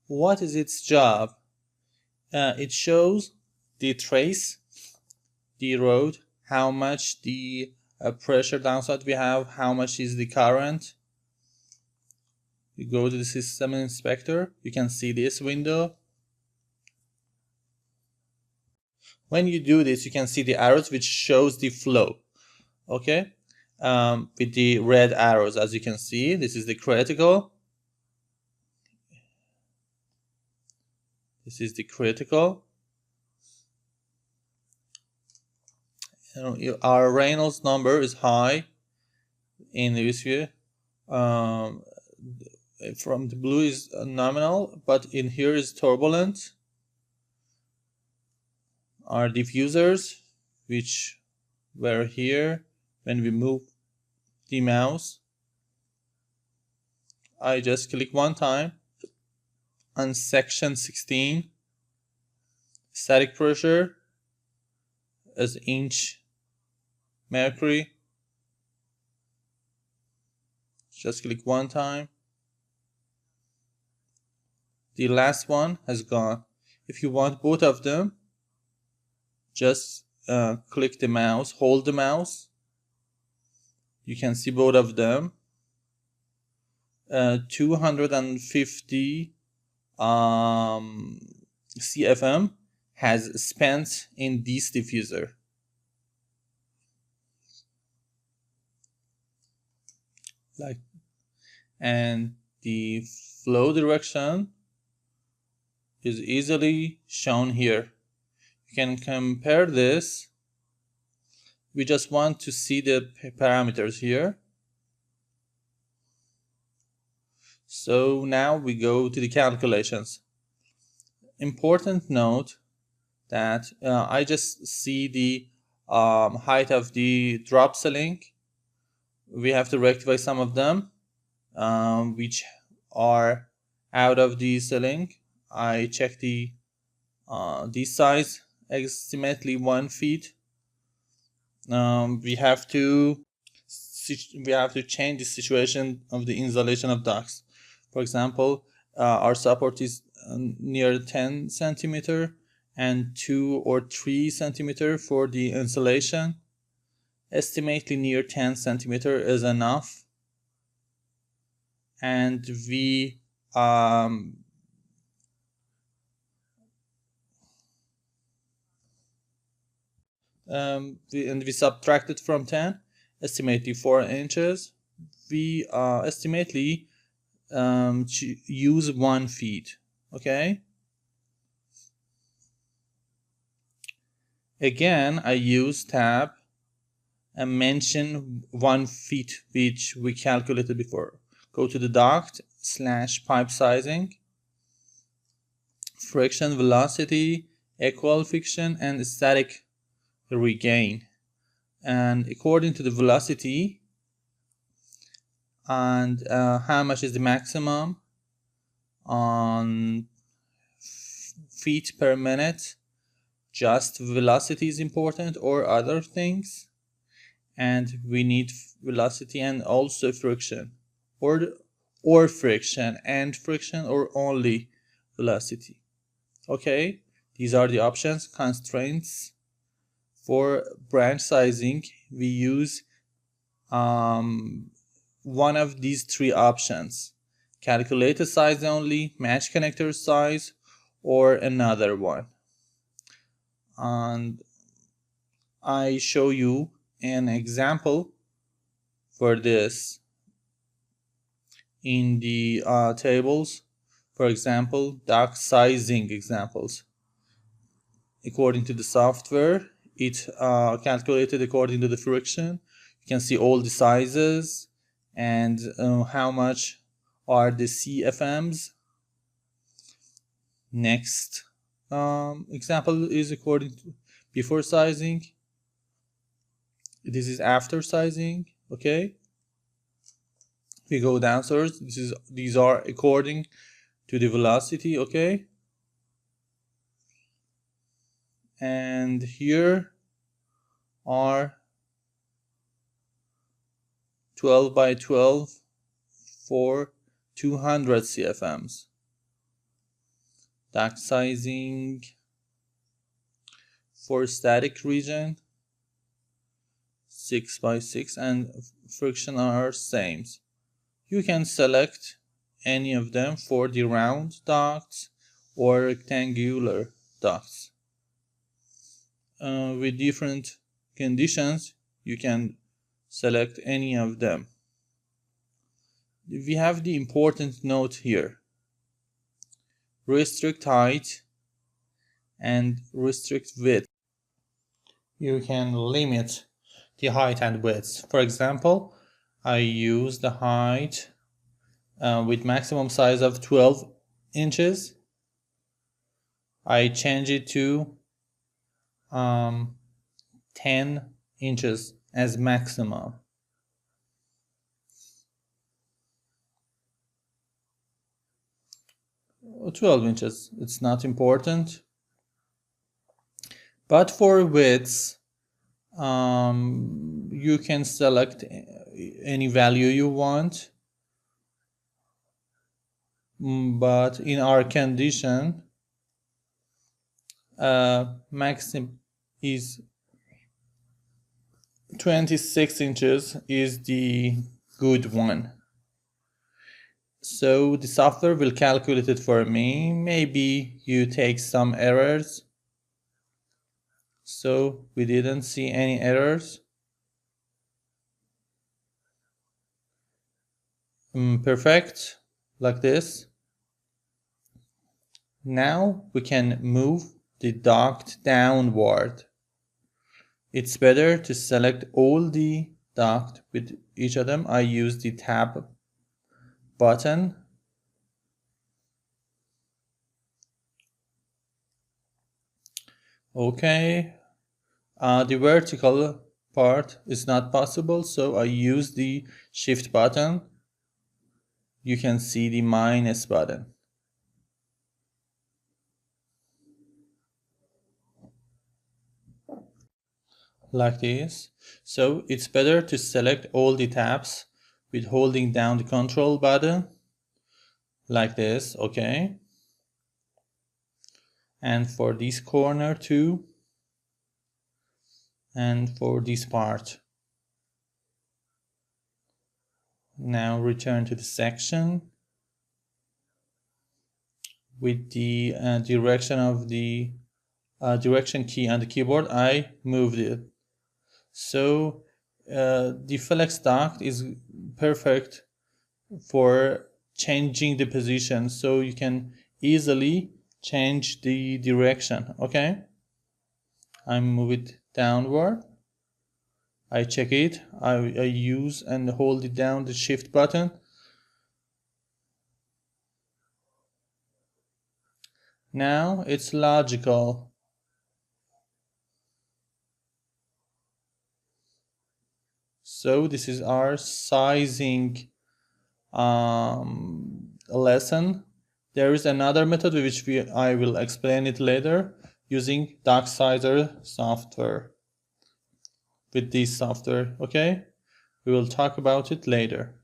What is its job? It shows the trace, the road, how much the pressure downside we have, how much is the current. You go to the system inspector, you can see this window. When you do this, you can see the arrows which shows the flow, okay, with the red arrows. As you can see, this is the critical. This is the critical. Our Reynolds number is high in this view. From the blue is nominal, but in here is turbulent. Our diffusers, which were here when we move the mouse. I just click one time on section 16. Static pressure is inch mercury. Just click one time. The last one has gone. If you want both of them, just click the mouse, hold the mouse. You can see both of them. 250 CFM has spent in this diffuser. And the flow direction is easily shown here. You can compare this. We just want to see the parameters here. So now we go to the calculations. Important note that I just see the height of the drop ceiling. We have to rectify some of them which are out of the ceiling. I check the size, approximately 1 feet. We have to change the situation of the installation of ducts. For example, our support is near 10 centimeter and 2 or 3 centimeter for the insulation. Estimately near 10 centimeter is enough, and we subtracted from 10, estimately 4 inches. We estimately use 1 feet. Okay. Again, I use tab and mention 1 feet, which we calculated before. Go to the duct / pipe sizing, friction velocity, equal friction, and static regain. And according to the velocity and how much is the maximum on feet per minute, just velocity is important or other things, and we need velocity and also friction, or friction and friction, or only velocity. Okay, these are the options. Constraints. For branch sizing, we use one of these 3 options: calculated size only, match connector size, or another one. And I show you an example for this in the tables. For example, duct sizing examples. According to the software, it calculated according to the friction. You can see all the sizes and how much are the CFMs. Next example is according to before sizing. This is after sizing. Okay. We go downstairs. These are according to the velocity. Okay. And here are 12 by 12 for 200 CFMs. duct sizing for static region 6 by 6 and friction are same. You can select any of them for the round ducts or rectangular ducts. With different conditions, you can select any of them. We have the important note here. Restrict height and restrict width. You can limit the height and width. For example, I use the height with maximum size of 12 inches. I change it to 10 inches as maximum. Or 12 inches, it's not important. But for widths, you can select any value you want. But in our condition, maximum is 26 inches is the good one. So the software will calculate it for me. Maybe you take some errors. So we didn't see any errors. Perfect, like this. Now we can move the duct downward. It's better to select all the duct with each of them. I use the tab button. Okay, the vertical part is not possible, so I use the shift button. You can see the minus button. Like this. So it's better to select all the tabs with holding down the control button like this. Okay, and for this corner too, and for this part. Now return to the section. With the direction of the direction key on the keyboard, I moved it. So the flex duct is perfect for changing the position, so you can easily change the direction. Okay, I move it downward. I check it. I use and hold it down the shift button. Now it's logical. So this is our sizing lesson. There is another method which I will explain it later using Duct Sizer software. With this software, okay? We will talk about it later.